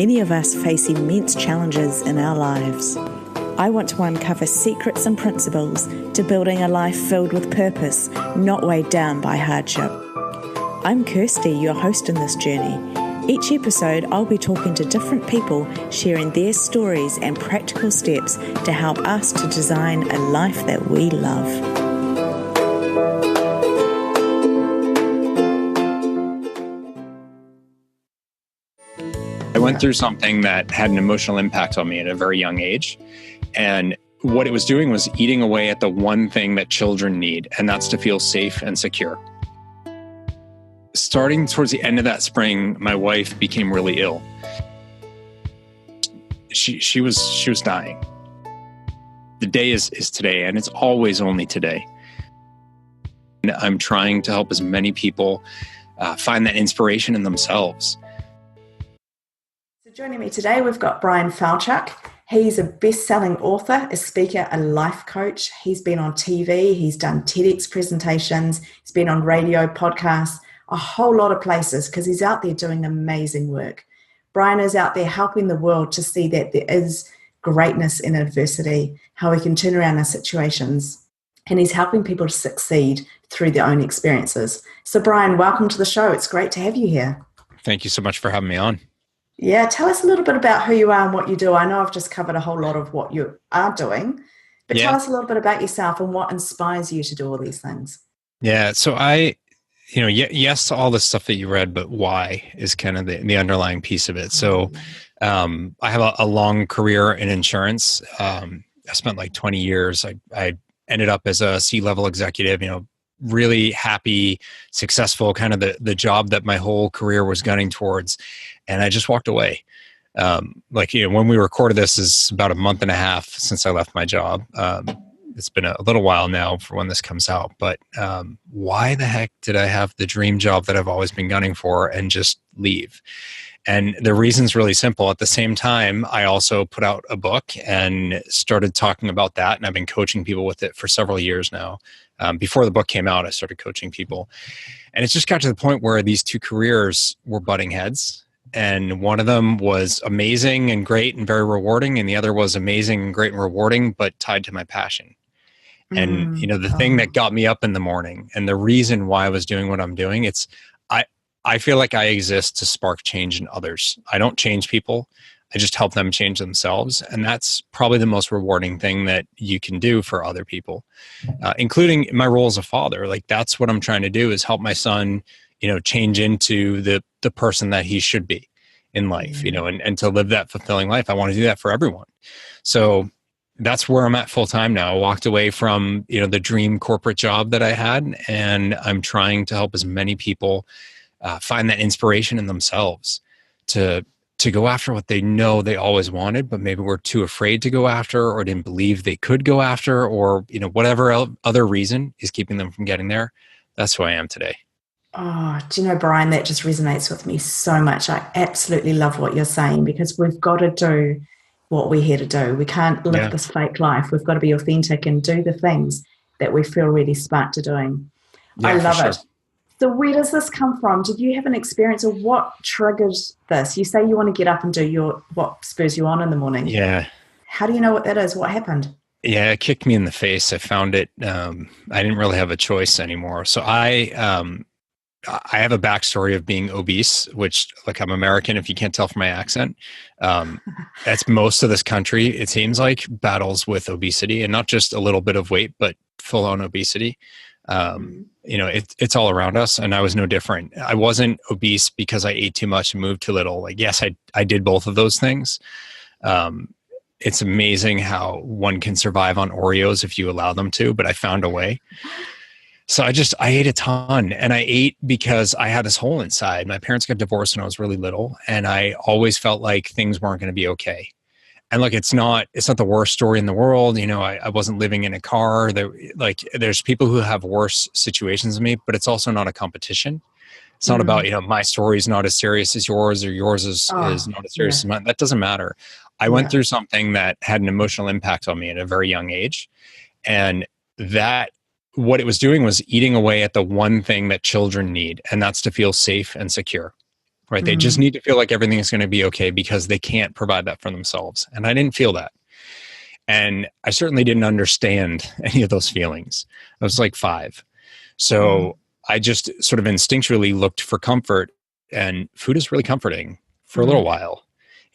Many of us face immense challenges in our lives. I want to uncover secrets and principles to building a life filled with purpose, not weighed down by hardship. I'm Kirsty, your host in this journey. Each episode, I'll be talking to different people, sharing their stories and practical steps to help us to design a life that we love. I went through something that had an emotional impact on me at a very young age. And what it was doing was eating away at the one thing that children need, and that's to feel safe and secure. Starting towards the end of that spring, my wife became really ill. She was dying. The day is today, and it's always only today. And I'm trying to help as many people find that inspiration in themselves. Joining me today, we've got Bryan Falchuk. He's a best-selling author, a speaker, a life coach. He's been on TV, he's done TEDx presentations, he's been on radio, podcasts, a whole lot of places because he's out there doing amazing work. Bryan is out there helping the world to see that there is greatness in adversity, how we can turn around our situations, and he's helping people to succeed through their own experiences. So Bryan, welcome to the show. It's great to have you here. Thank you so much for having me on. Yeah, tell us a little bit about who you are and what you do. I know I've just covered a whole lot of what you are doing, but tell us a little bit about yourself and what inspires you to do all these things. Yeah, so yes to all the stuff that you read, but why is kind of the underlying piece of it. So I have a long career in insurance. I spent like 20 years. I ended up as a C-level executive, really happy, successful, kind of the job that my whole career was gunning towards. And I just walked away. When we recorded this is about a month and a half since I left my job. It's been a little while now for when this comes out, but why the heck did I have the dream job that I've always been gunning for and just leave? And the reason's really simple. At the same time, I also put out a book and started talking about that. And I've been coaching people with it for several years now. Before the book came out, I started coaching people. And it just got to the point where these two careers were butting heads. And one of them was amazing and great and very rewarding. And the other was amazing and great and rewarding, but tied to my passion. And, the thing that got me up in the morning and the reason why I was doing what I'm doing, I feel like I exist to spark change in others. I don't change people. I just help them change themselves. And that's probably the most rewarding thing that you can do for other people, including my role as a father. Like that's what I'm trying to do is help my son, change into the person that he should be in life, and to live that fulfilling life. I want to do that for everyone. So that's where I'm at full time now. I walked away from, the dream corporate job that I had, and I'm trying to help as many people find that inspiration in themselves to go after what they know they always wanted, but maybe were too afraid to go after or didn't believe they could go after, or, whatever other reason is keeping them from getting there. That's who I am today. Oh, do you know, Bryan, that just resonates with me so much. I absolutely love what you're saying because we've got to do what we're here to do. We can't live this fake life. We've got to be authentic and do the things that we feel really sparked to doing. Yeah, I love it. So where does this come from? Did you have an experience or what triggered this? You say you want to get up and do what spurs you on in the morning. Yeah. How do you know what that is? What happened? Yeah, it kicked me in the face. I found it. I didn't really have a choice anymore. So I have a backstory of being obese, which, I'm American, if you can't tell from my accent. That's most of this country, it seems like, battles with obesity, and not just a little bit of weight, but full-on obesity. It's all around us, and I was no different. I wasn't obese because I ate too much and moved too little. Yes, I did both of those things. It's amazing how one can survive on Oreos if you allow them to, but I found a way. So I ate a ton, and I ate because I had this hole inside. My parents got divorced when I was really little, and I always felt like things weren't going to be okay. And it's not the worst story in the world. I wasn't living in a car. There's people who have worse situations than me, but it's also not a competition. It's not about, my story is not as serious as yours, or yours is not as serious as mine. That doesn't matter. I went through something that had an emotional impact on me at a very young age. And what it was doing was eating away at the one thing that children need, and that's to feel safe and secure. right? They just need to feel like everything is going to be okay because they can't provide that for themselves. And I didn't feel that. And I certainly didn't understand any of those feelings. I was like 5. So I just sort of instinctually looked for comfort, and food is really comforting for a little while.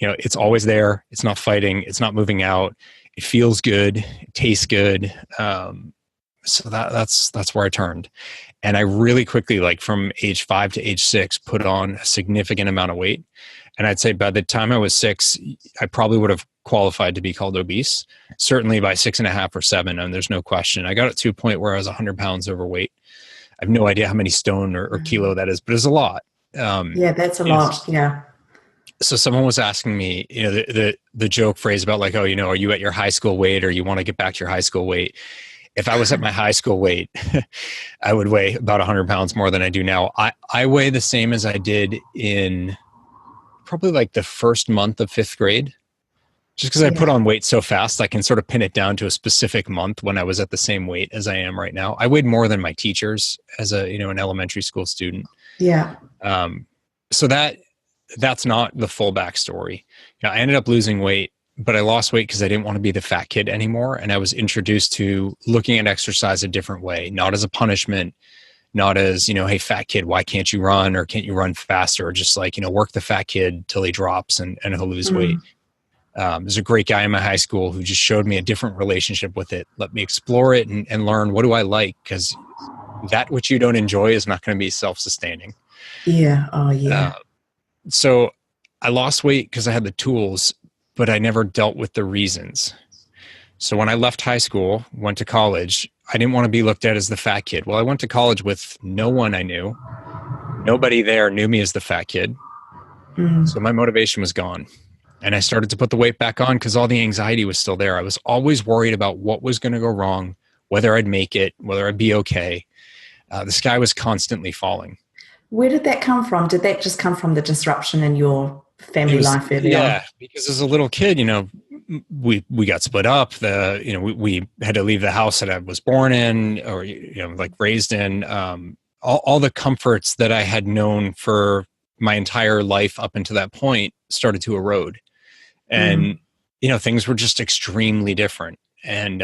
It's always there. It's not fighting. It's not moving out. It feels good. It tastes good. So that's where I turned. And I really quickly, like from age 5 to age 6, put on a significant amount of weight. And I'd say by the time I was 6, I probably would have qualified to be called obese. Certainly by 6.5 or 7, and there's no question. I got it to a point where I was 100 pounds overweight. I have no idea how many stone or kilo that is, but it's a lot. Yeah, that's a lot. Yeah. So someone was asking me, the joke phrase about like, oh, are you at your high school weight, or you want to get back to your high school weight? If I was at my high school weight, I would weigh about 100 pounds more than I do now. I weigh the same as I did in probably like the first month of 5th grade. Just because I put on weight so fast, I can sort of pin it down to a specific month when I was at the same weight as I am right now. I weighed more than my teachers as an elementary school student. Yeah. So that's not the full backstory. I ended up losing weight, but I lost weight because I didn't want to be the fat kid anymore. And I was introduced to looking at exercise a different way, not as a punishment, not as, hey, fat kid, why can't you run, or can't you run faster? Or just like, work the fat kid till he drops and he'll lose weight. There's a great guy in my high school who just showed me a different relationship with it. Let me explore it and learn, what do I like? Because that which you don't enjoy is not going to be self-sustaining. Yeah. Oh, yeah. So I lost weight because I had the tools, but I never dealt with the reasons. So when I left high school, went to college, I didn't want to be looked at as the fat kid. Well, I went to college with no one I knew. Nobody there knew me as the fat kid. So my motivation was gone. And I started to put the weight back on because all the anxiety was still there. I was always worried about what was going to go wrong, whether I'd make it, whether I'd be okay. The sky was constantly falling. Where did that come from? Did that just come from the disruption in your family life early on? Yeah, because as a little kid, we got split up. We had to leave the house that I was born in, or like raised in. All the comforts that I had known for my entire life up until that point started to erode. And, things were just extremely different. And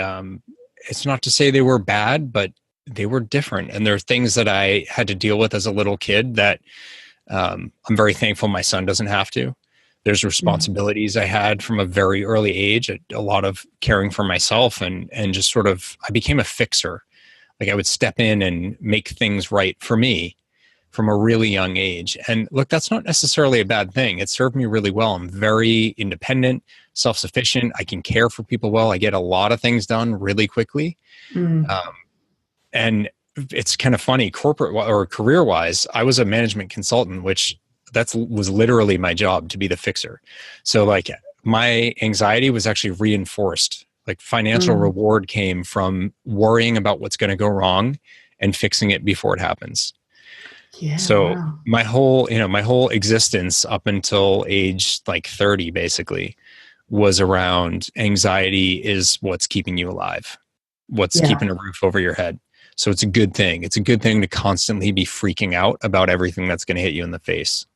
it's not to say they were bad, but they were different. And there are things that I had to deal with as a little kid that I'm very thankful my son doesn't have to. There's responsibilities I had from a very early age, a lot of caring for myself, and just sort of, I became a fixer. Like I would step in and make things right for me from a really young age. And look, that's not necessarily a bad thing. It served me really well. I'm very independent, self-sufficient. I can care for people well. I get a lot of things done really quickly. And it's kind of funny, corporate or career-wise, I was a management consultant, which was literally my job, to be the fixer. So like my anxiety was actually reinforced. Like financial reward came from worrying about what's going to go wrong and fixing it before it happens. Yeah, so my whole existence up until age like 30 basically was around anxiety is what's keeping you alive, what's keeping a roof over your head. So it's a good thing. It's a good thing to constantly be freaking out about everything that's going to hit you in the face.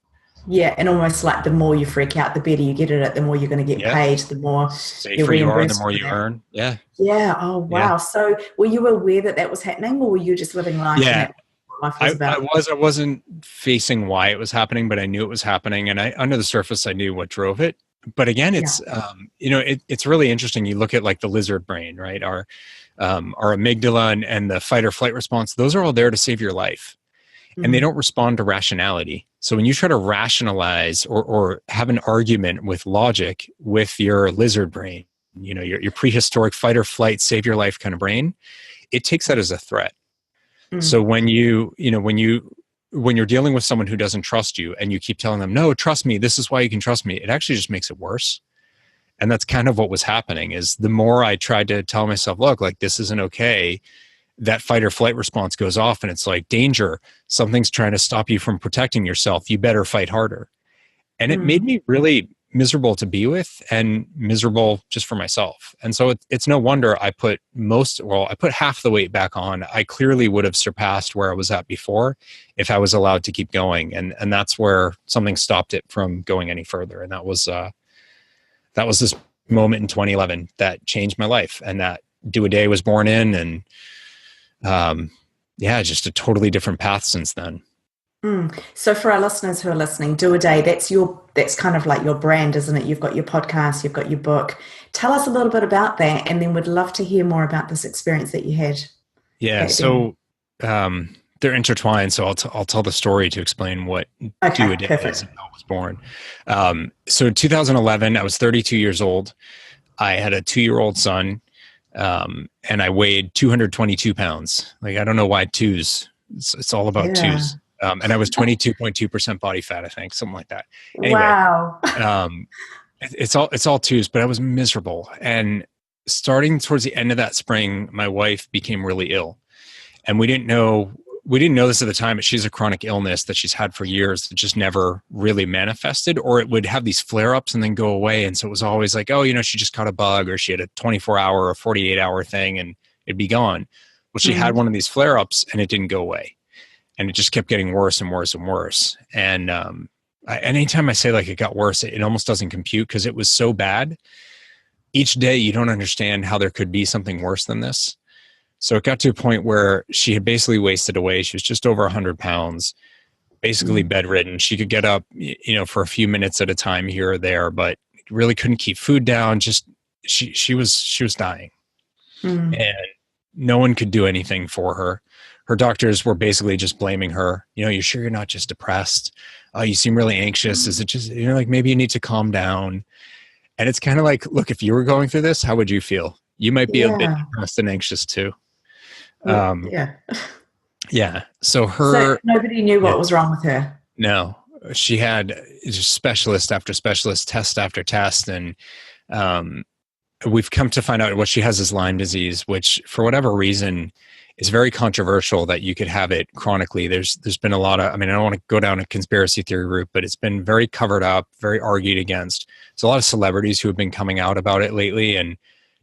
Yeah, and almost like the more you freak out, the better you get at it, the more you're going to get paid, the more safer you are, the more you earn. Yeah. Yeah. Oh, wow. Yeah. So were you aware that was happening, or were you just living life? Yeah. I wasn't facing why it was happening, but I knew it was happening. And under the surface, I knew what drove it. But again, it's, it's really interesting. You look at like the lizard brain, right? Our amygdala and the fight or flight response, those are all there to save your life. And they don't respond to rationality. So when you try to rationalize or have an argument with logic with your lizard brain, your prehistoric fight or flight, save your life kind of brain, it takes that as a threat. So when you're dealing with someone who doesn't trust you and you keep telling them, no, trust me, this is why you can trust me, it actually just makes it worse. And that's kind of what was happening. Is the more I tried to tell myself, look, like this isn't okay, that fight or flight response goes off and it's like, danger, something's trying to stop you from protecting yourself. You better fight harder. And it made me really miserable to be with and miserable just for myself. And so it's no wonder I put half the weight back on. I clearly would have surpassed where I was at before if I was allowed to keep going. And that's where something stopped it from going any further. And that was this moment in 2011 that changed my life, and that Do a Day was born in, and just a totally different path since then. So for our listeners who are listening, Do a Day, that's kind of like your brand, isn't it? You've got your podcast, you've got your book. Tell us a little bit about that, and then we'd love to hear more about this experience that you had. Yeah, so they're intertwined. So I'll tell the story to explain what Do a Day is and how it was born. So 2011, I was 32 years old. I had a 2-year-old son, and I weighed 222 pounds. Like, I don't know why twos. It's all about twos. And I was 22.2% body fat, I think, something like that. Anyway, wow. It's all twos, but I was miserable. And starting towards the end of that spring, my wife became really ill, and we didn't know this at the time, but she has a chronic illness that she's had for years that just never really manifested, or it would have these flare-ups and then go away. And so it was always like, oh, she just caught a bug, or she had a 24-hour or 48-hour thing and it'd be gone. Well, she had one of these flare-ups and it didn't go away. And it just kept getting worse and worse and worse. And anytime I say like it got worse, it almost doesn't compute because it was so bad. Each day you don't understand how there could be something worse than this. So it got to a point where she had basically wasted away. She was just over 100 pounds, basically bedridden. She could get up, for a few minutes at a time here or there, but really couldn't keep food down. Just she was dying, and no one could do anything for her. Her doctors were basically just blaming her. You sure you're not just depressed? You seem really anxious. Is it just, like maybe you need to calm down? And it's kind of like, look, if you were going through this, how would you feel? You might be a bit depressed and anxious too. So nobody knew what was wrong with her. No, she had just specialist after specialist, test after test. And we've come to find out what she has is Lyme disease, which for whatever reason is very controversial that you could have it chronically. There's been a lot of, I don't want to go down a conspiracy theory route, but it's been very covered up, very argued against. There's a lot of celebrities who have been coming out about it lately, and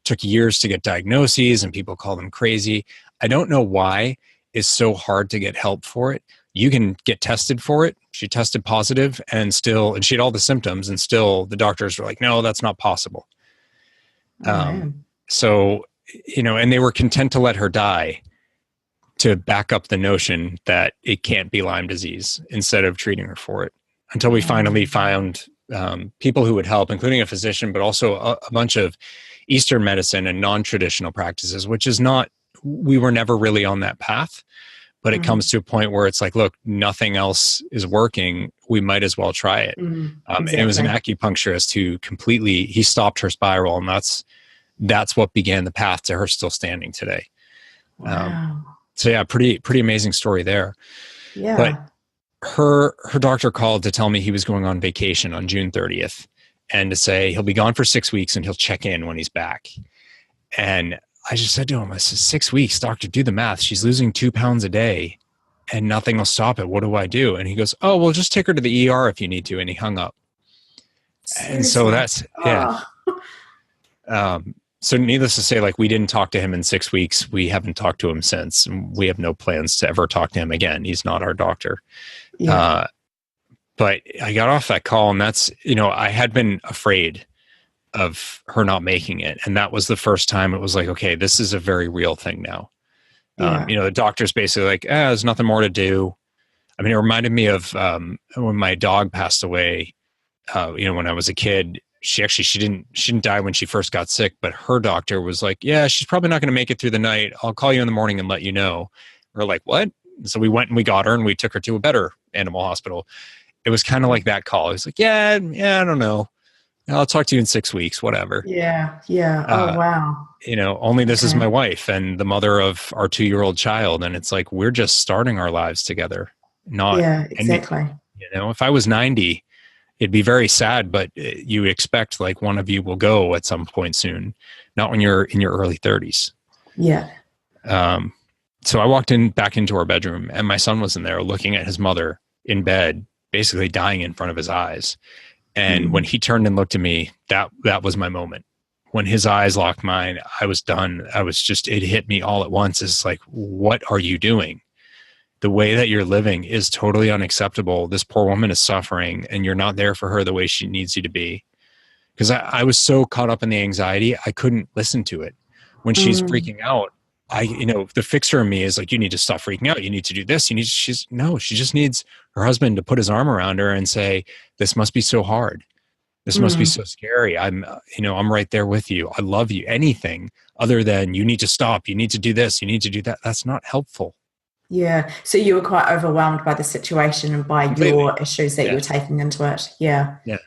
took years to get diagnoses, and people call them crazy. I don't know why it's so hard to get help for it. You can get tested for it. She tested positive and she had all the symptoms, and still the doctors were like, no, that's not possible. So, and they were content to let her die to back up the notion that it can't be Lyme disease instead of treating her for it, until we finally found people who would help, including a physician, but also a bunch of Eastern medicine and non-traditional practices, which is not, we were never really on that path, but it comes to a point where it's like, look, nothing else is working. We might as well try it. Exactly. And it was an acupuncturist who he stopped her spiral. And that's what began the path to her still standing today. Wow. Pretty amazing story there. Yeah. But her doctor called to tell me he was going on vacation on June 30th, and to say he'll be gone for 6 weeks and he'll check in when he's back. And I just said to him, I said, 6 weeks, doctor, do the math. She's losing 2 pounds a day and nothing will stop it. What do I do? And he goes, oh, well, just take her to the ER if you need to. And he hung up. Seriously? And so that's, so needless to say, like, we didn't talk to him in 6 weeks. We haven't talked to him since. We have no plans to ever talk to him again. He's not our doctor. Yeah. But I got off that call, and that's, I had been afraid of her not making it. And that was the first time it was like, okay, this is a very real thing now. The doctor's basically like, there's nothing more to do. It reminded me of when my dog passed away, when I was a kid. She didn't die when she first got sick, but her doctor was like, yeah, she's probably not going to make it through the night. I'll call you in the morning and let you know. We're like, what? So we went and we got her and we took her to a better animal hospital. It was kind of like that call. It was like, yeah, I don't know. I'll talk to you in 6 weeks, whatever. Yeah. Oh, wow. Only this is my wife and the mother of our 2-year-old child. And it's like, we're just starting our lives together. Exactly. If I was 90, it'd be very sad, but you expect like one of you will go at some point soon, not when you're in your early 30s. Yeah. So I walked back into our bedroom, and my son was in there looking at his mother in bed, basically dying in front of his eyes. And when he turned and looked at me, that was my moment. When his eyes locked mine, I was done. It hit me all at once. It's like, what are you doing? The way that you're living is totally unacceptable. This poor woman is suffering and you're not there for her the way she needs you to be. Because I was so caught up in the anxiety, I couldn't listen to it. When she's freaking out, the fixer in me is like, you need to stop freaking out. You need to do this. She just needs her husband to put his arm around her and say, this must be so hard. This must be so scary. I'm right there with you. I love you. Anything other than you need to stop. You need to do this. You need to do that. That's not helpful. Yeah. So you were quite overwhelmed by the situation and by Completely. Your issues that you were taking into it. Yeah. Yeah.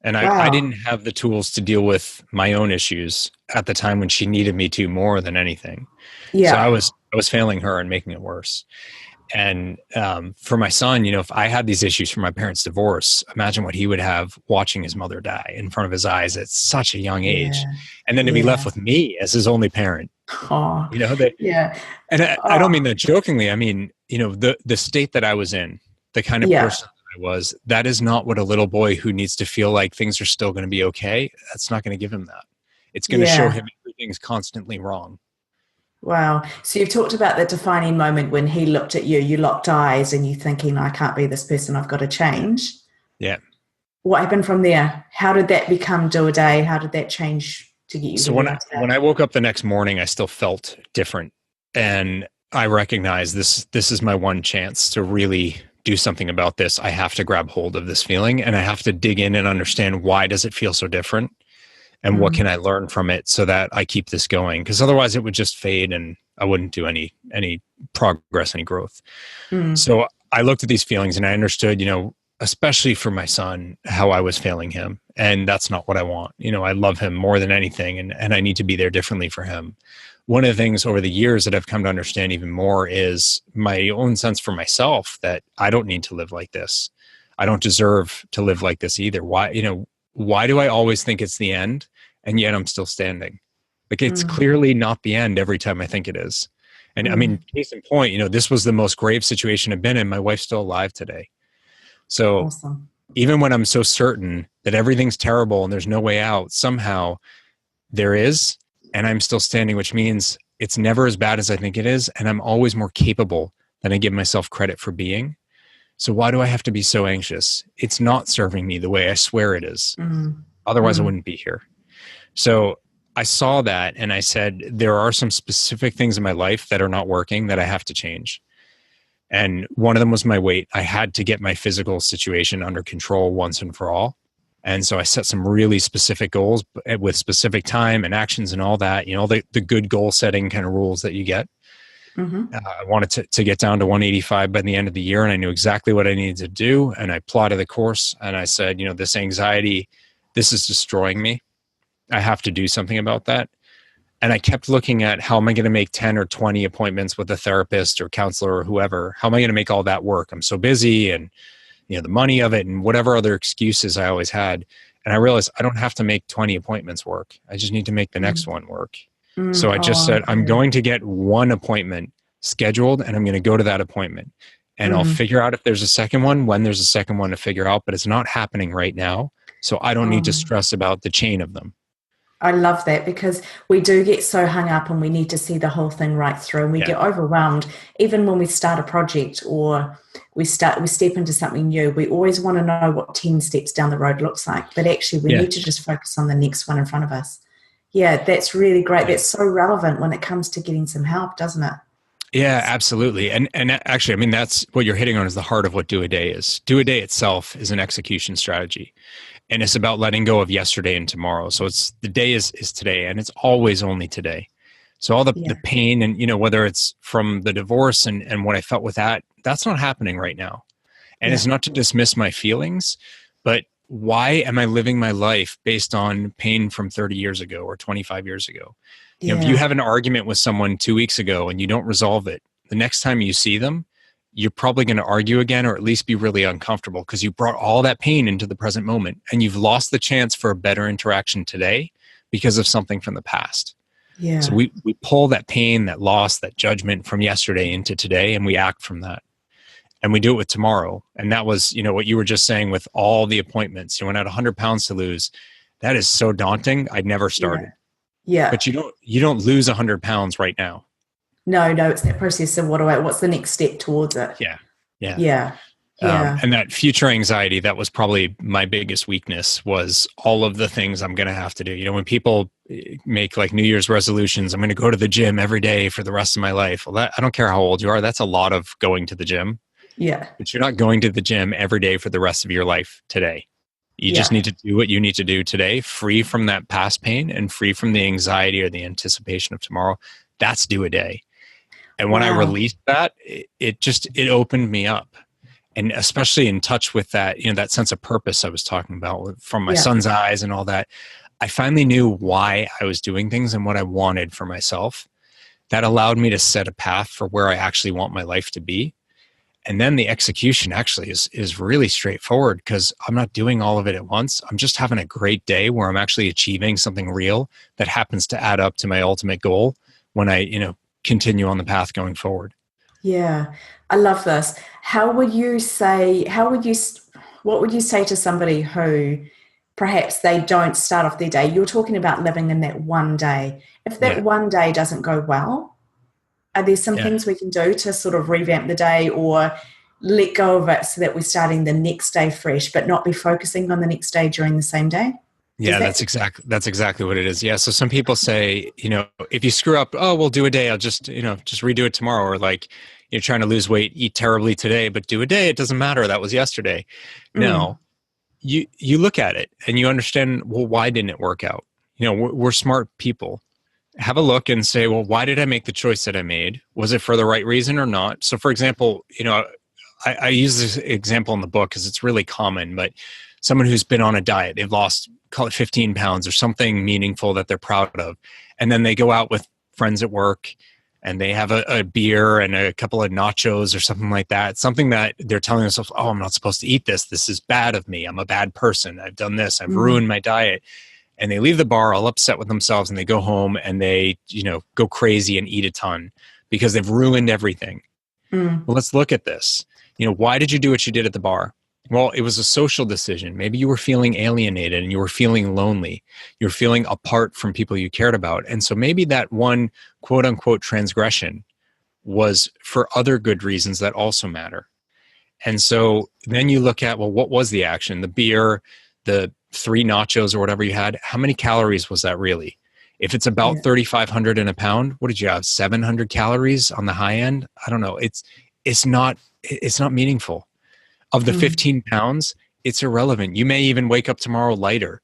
And I didn't have the tools to deal with my own issues at the time when she needed me to more than anything. Yeah. So I was failing her and making it worse. And for my son, if I had these issues from my parents' divorce, imagine what he would have watching his mother die in front of his eyes at such a young age. And then to be left with me as his only parent. Oh, And I don't mean that jokingly. I mean, the state that I was in, the kind of person I was, that is not what a little boy who needs to feel like things are still going to be okay. That's not going to give him that. It's going to show him everything's constantly wrong. Wow. So you've talked about the defining moment when he looked at you, you locked eyes and you thinking, I can't be this person, I've got to change. Yeah. What happened from there? How did that become Do a Day? How did that change to get you? So when I woke up the next morning, I still felt different. And I recognized this is my one chance to really do something about this. I have to grab hold of this feeling and I have to dig in and understand, why does it feel so different? And what can I learn from it so that I keep this going? Because otherwise it would just fade and I wouldn't do any progress, any growth. So I looked at these feelings and I understood, especially for my son, how I was failing him. And that's not what I want. I love him more than anything and I need to be there differently for him. One of the things over the years that I've come to understand even more is my own sense for myself that I don't need to live like this. I don't deserve to live like this either. Why do I always think it's the end? And yet I'm still standing. Like it's clearly not the end every time I think it is. And I mean, case in point, this was the most grave situation I've been in. My wife's still alive today. So even when I'm so certain that everything's terrible and there's no way out, somehow there is, and I'm still standing, which means it's never as bad as I think it is. And I'm always more capable than I give myself credit for being. So why do I have to be so anxious? It's not serving me the way I swear it is. Otherwise I wouldn't be here. So I saw that and I said, there are some specific things in my life that are not working that I have to change. And one of them was my weight. I had to get my physical situation under control once and for all. And so I set some really specific goals with specific time and actions and all that, the good goal setting kind of rules that you get. I wanted to get down to 185 by the end of the year, and I knew exactly what I needed to do. And I plotted the course and I said, this anxiety, this is destroying me. I have to do something about that. And I kept looking at, how am I going to make 10 or 20 appointments with a therapist or counselor or whoever? How am I going to make all that work? I'm so busy, and the money of it and whatever other excuses I always had. And I realized I don't have to make 20 appointments work. I just need to make the next one work. So I just said, I'm going to get one appointment scheduled and I'm going to go to that appointment. And I'll figure out if there's a second one, when there's a second one to figure out, but it's not happening right now. So I don't need to stress about the chain of them. I love that, because we do get so hung up and we need to see the whole thing right through, and we get overwhelmed. Even when we start a project or we step into something new, we always want to know what 10 steps down the road looks like. But actually we need to just focus on the next one in front of us. Yeah, that's really great. That's so relevant when it comes to getting some help, doesn't it? Yeah, absolutely. And actually, I mean, that's what you're hitting on, is the heart of what Do a Day is. Do a Day itself is an execution strategy. And it's about letting go of yesterday and tomorrow. So the day is today, and it's always only today. So all the pain and, whether it's from the divorce and what I felt with that, that's not happening right now. And it's not to dismiss my feelings, but why am I living my life based on pain from 30 years ago or 25 years ago? If you have an argument with someone 2 weeks ago and you don't resolve it, the next time you see them, you're probably going to argue again, or at least be really uncomfortable, because you brought all that pain into the present moment and you've lost the chance for a better interaction today because of something from the past. Yeah. So we pull that pain, that loss, that judgment from yesterday into today, and we act from that. and we do it with tomorrow. And that was, what you were just saying with all the appointments. You went out 100 pounds to lose. That is so daunting. I'd never started. Yeah. But you don't lose 100 pounds right now. No, it's that process of what's the next step towards it? Yeah. Yeah. Yeah. Yeah. And that future anxiety, that was probably my biggest weakness, was all of the things I'm going to have to do. When people make like New Year's resolutions, I'm going to go to the gym every day for the rest of my life. Well, I don't care how old you are. That's a lot of going to the gym. Yeah. But you're not going to the gym every day for the rest of your life today. You just need to do what you need to do today, free from that past pain and free from the anxiety or the anticipation of tomorrow. That's do a day. And when I released that, it opened me up. And especially in touch with that, that sense of purpose I was talking about from my son's eyes and all that, I finally knew why I was doing things and what I wanted for myself. That allowed me to set a path for where I actually want my life to be. And then the execution actually is really straightforward, because I'm not doing all of it at once. I'm just having a great day where I'm actually achieving something real that happens to add up to my ultimate goal when I, continue on the path going forward. Yeah, I love this. What would you say to somebody who perhaps they don't start off their day? You're talking about living in that one day. If that one day doesn't go well, are there some things we can do to sort of revamp the day or let go of it so that we're starting the next day fresh, but not be focusing on the next day during the same day? Yeah, that's exactly what it is. Yeah. So some people say, if you screw up, oh, we'll do a day. I'll just redo it tomorrow. Or like, you're trying to lose weight, eat terribly today, but do a day. It doesn't matter. That was yesterday. No, you look at it and you understand, well, why didn't it work out? We're smart people. Have a look and say, well, why did I make the choice that I made? Was it for the right reason or not? So for example, I use this example in the book because it's really common, but someone who's been on a diet, they've lost, call it 15 pounds or something meaningful that they're proud of. And then they go out with friends at work and they have a beer and a couple of nachos or something like that. Something that they're telling themselves, oh, I'm not supposed to eat this. This is bad of me. I'm a bad person. I've done this. I've ruined my diet. And they leave the bar all upset with themselves and they go home and they, go crazy and eat a ton because they've ruined everything. Well, let's look at this. Why did you do what you did at the bar? Well, it was a social decision. Maybe you were feeling alienated and you were feeling lonely. You're feeling apart from people you cared about. And so maybe that one quote unquote transgression was for other good reasons that also matter. And so then you look at, well, what was the action? The beer, the 3 nachos or whatever you had, how many calories was that really? If it's about 3,500 in a pound, what did you have? 700 calories on the high end? I don't know. It's not meaningful. Of the 15 pounds, it's irrelevant. You may even wake up tomorrow lighter.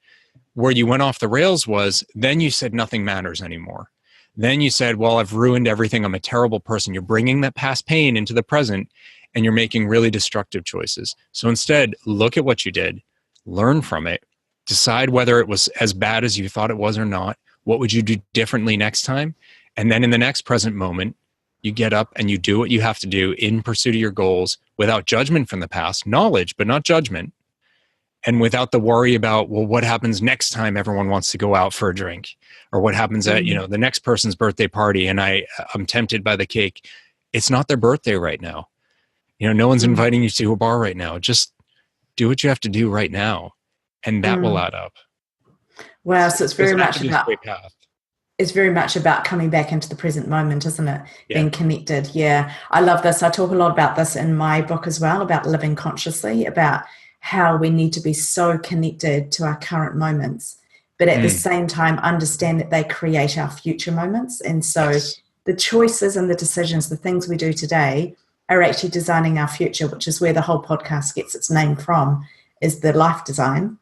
Where you went off the rails was, then you said nothing matters anymore. Then you said, well, I've ruined everything. I'm a terrible person. You're bringing that past pain into the present and you're making really destructive choices. So instead, look at what you did, learn from it, decide whether it was as bad as you thought it was or not. What would you do differently next time? And then in the next present moment, you get up and you do what you have to do in pursuit of your goals without judgment from the past, knowledge, but not judgment. And without the worry about, well, what happens next time everyone wants to go out for a drink? Or what happens at, the next person's birthday party and I'm tempted by the cake. It's not their birthday right now. No one's inviting you to a bar right now. Just do what you have to do right now. And that will add up. Wow. So it's very much about... It's very much about coming back into the present moment, isn't it? Yeah. Being connected. Yeah. I love this. I talk a lot about this in my book as well, about living consciously, about how we need to be so connected to our current moments, but at the same time, understand that they create our future moments. And so the choices and the decisions, the things we do today are actually designing our future, which is where the whole podcast gets its name from, is the life design.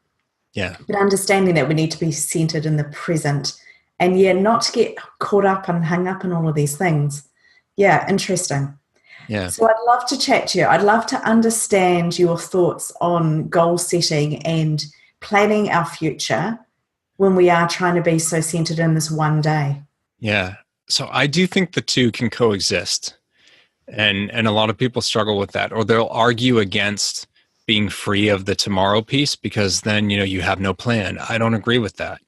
Yeah. But understanding that we need to be centered in the present. And not to get caught up and hung up in all of these things. Yeah, interesting. Yeah. So I'd love to chat to you. I'd love to understand your thoughts on goal setting and planning our future when we are trying to be so centered in this one day. Yeah. So I do think the two can coexist. And a lot of people struggle with that, or they'll argue against being free of the tomorrow piece because then, you have no plan. I don't agree with that.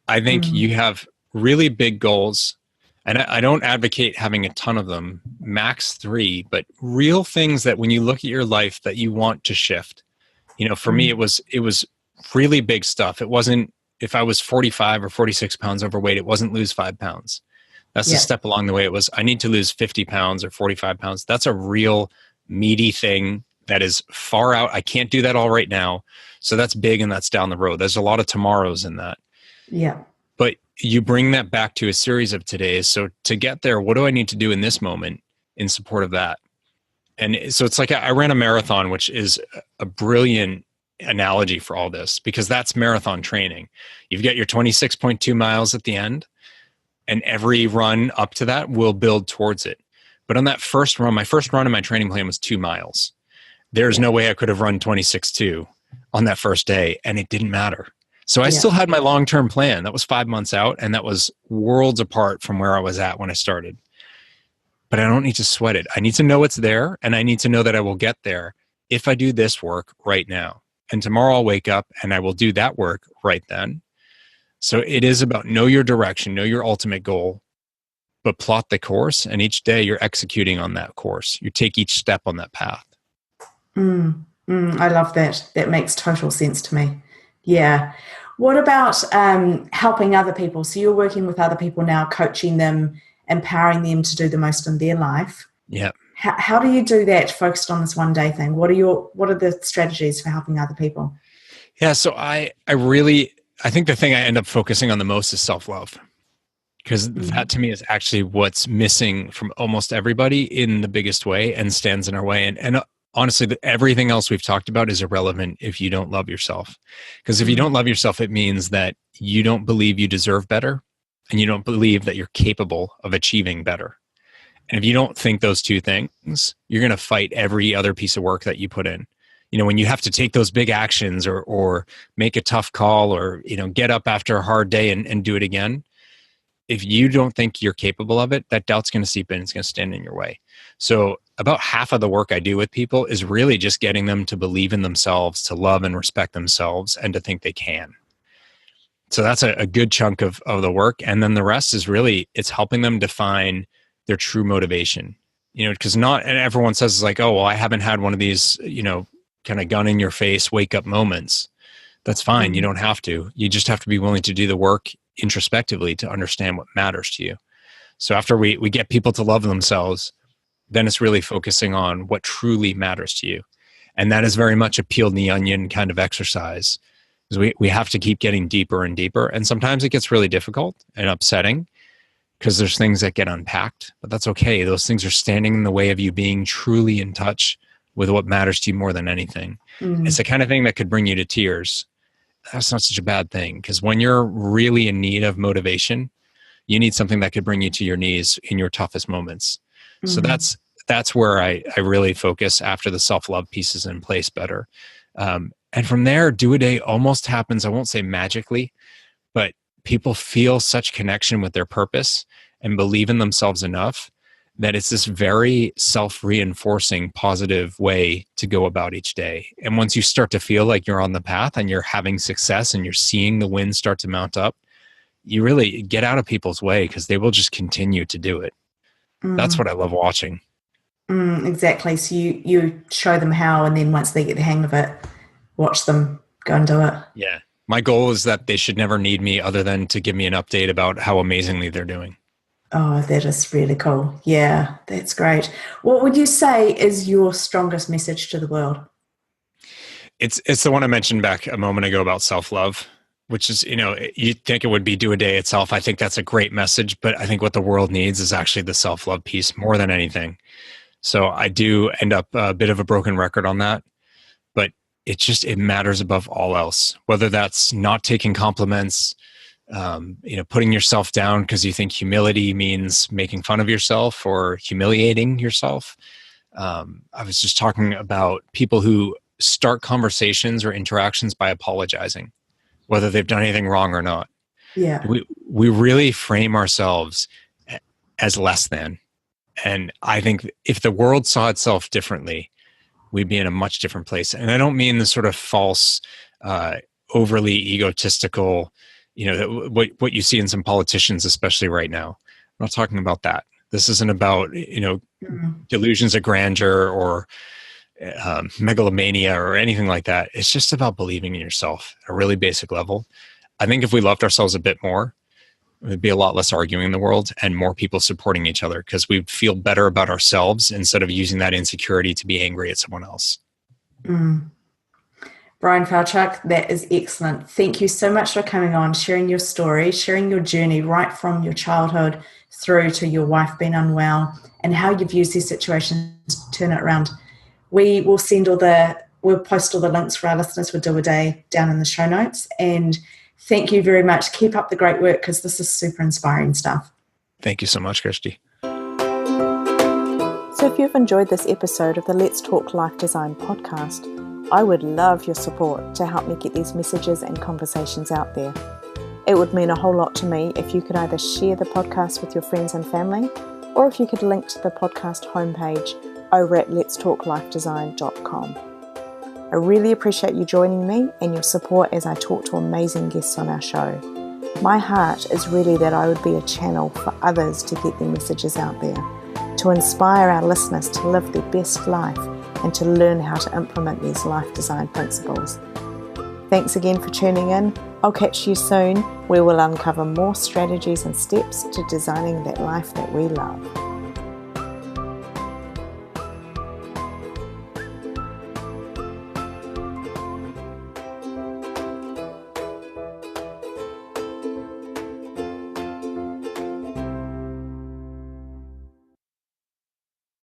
I think you have really big goals. And I don't advocate having a ton of them, max 3, but real things that when you look at your life that you want to shift. For me, it was really big stuff. It wasn't, if I was 45 or 46 pounds overweight, it wasn't lose 5 pounds. That's the step along the way. It was, I need to lose 50 pounds or 45 pounds. That's a real meaty thing that is far out. I can't do that all right now. So that's big and that's down the road. There's a lot of tomorrows in that. Yeah. But you bring that back to a series of todays. So to get there, what do I need to do in this moment in support of that? And so it's like I ran a marathon, which is a brilliant analogy for all this, because that's marathon training. You've got your 26.2 miles at the end, and every run up to that will build towards it. But on that first run, my first run in my training plan was 2 miles. There's no way I could have run 26.2 on that first day, and it didn't matter. So I still had my long-term plan. That was 5 months out, and that was worlds apart from where I was at when I started. But I don't need to sweat it. I need to know it's there, and I need to know that I will get there if I do this work right now. And tomorrow I'll wake up and I will do that work right then. So it is about know your direction, know your ultimate goal, but plot the course. And each day you're executing on that course. You take each step on that path. I love that. That makes total sense to me. Yeah. What about helping other people? So you're working with other people now, coaching them, empowering them to do the most in their life. Yeah. How do you do that focused on this one day thing? What are the strategies for helping other people? Yeah. So I think the thing I end up focusing on the most is self-love, because that to me is actually what's missing from almost everybody in the biggest way and stands in our way. And honestly, everything else we've talked about is irrelevant if you don't love yourself. Because if you don't love yourself, it means that you don't believe you deserve better, and you don't believe that you're capable of achieving better. And if you don't think those two things, you're going to fight every other piece of work that you put in. When you have to take those big actions or make a tough call or, get up after a hard day and do it again. If you don't think you're capable of it, that doubt's going to seep in. It's going to stand in your way. So about half of the work I do with people is really just getting them to believe in themselves, to love and respect themselves, and to think they can. So that's a good chunk of the work. And then the rest is really, it's helping them define their true motivation, because not, and everyone says like, oh, well, I haven't had one of these, kind of gun in your face, wake up moments. That's fine. You don't have to. You just have to be willing to do the work introspectively to understand what matters to you. So after we get people to love themselves, then it's really focusing on what truly matters to you. And that is very much a peel the onion kind of exercise, because we have to keep getting deeper and deeper. And sometimes it gets really difficult and upsetting, because there's things that get unpacked, but that's okay. Those things are standing in the way of you being truly in touch with what matters to you more than anything. It's the kind of thing that could bring you to tears. That's not such a bad thing, because when you're really in need of motivation, you need something that could bring you to your knees in your toughest moments. So that's where I really focus after the self-love piece is in place better. And from there, do a day almost happens, I won't say magically, but people feel such connection with their purpose and believe in themselves enough that it's this very self-reinforcing positive way to go about each day. And once you start to feel like you're on the path and you're having success and you're seeing the wins start to mount up, you really get out of people's way, because they will just continue to do it. That's what I love watching. Exactly. So you show them how, and then once they get the hang of it, watch them go and do it. Yeah. My goal is that they should never need me other than to give me an update about how amazingly they're doing. Oh, that is really cool. Yeah, that's great. What would you say is your strongest message to the world? It's the one I mentioned back a moment ago about self-love, which is, you'd think it would be do a day itself. I think that's a great message, but I think what the world needs is actually the self-love piece more than anything. So I do end up a bit of a broken record on that, but it matters above all else, whether that's not taking compliments, putting yourself down because you think humility means making fun of yourself or humiliating yourself. I was just talking about people who start conversations or interactions by apologizing, whether they've done anything wrong or not. Yeah. We really frame ourselves as less than. And I think if the world saw itself differently, we'd be in a much different place. And I don't mean the sort of false, overly egotistical, what you see in some politicians, especially right now. I'm not talking about that. This isn't about, delusions of grandeur or megalomania or anything like that. It's just about believing in yourself at a really basic level. I think if we loved ourselves a bit more, there'd be a lot less arguing in the world and more people supporting each other, because we'd feel better about ourselves instead of using that insecurity to be angry at someone else. Bryan Falchuk, that is excellent. Thank you so much for coming on, sharing your story, sharing your journey right from your childhood through to your wife being unwell and how you've used these situations to turn it around. We'll post all the links for our listeners for Do a Day down in the show notes. And thank you very much. Keep up the great work, because this is super inspiring stuff. Thank you so much, Kirsty. So if you've enjoyed this episode of the Let's Talk Life Design podcast, I would love your support to help me get these messages and conversations out there. It would mean a whole lot to me if you could either share the podcast with your friends and family, or if you could link to the podcast homepage over at letstalklifedesign.com. I really appreciate you joining me and your support as I talk to amazing guests on our show. My heart is really that I would be a channel for others to get their messages out there, to inspire our listeners to live their best life and to learn how to implement these life design principles. Thanks again for tuning in. I'll catch you soon, where we'll uncover more strategies and steps to designing that life that we love.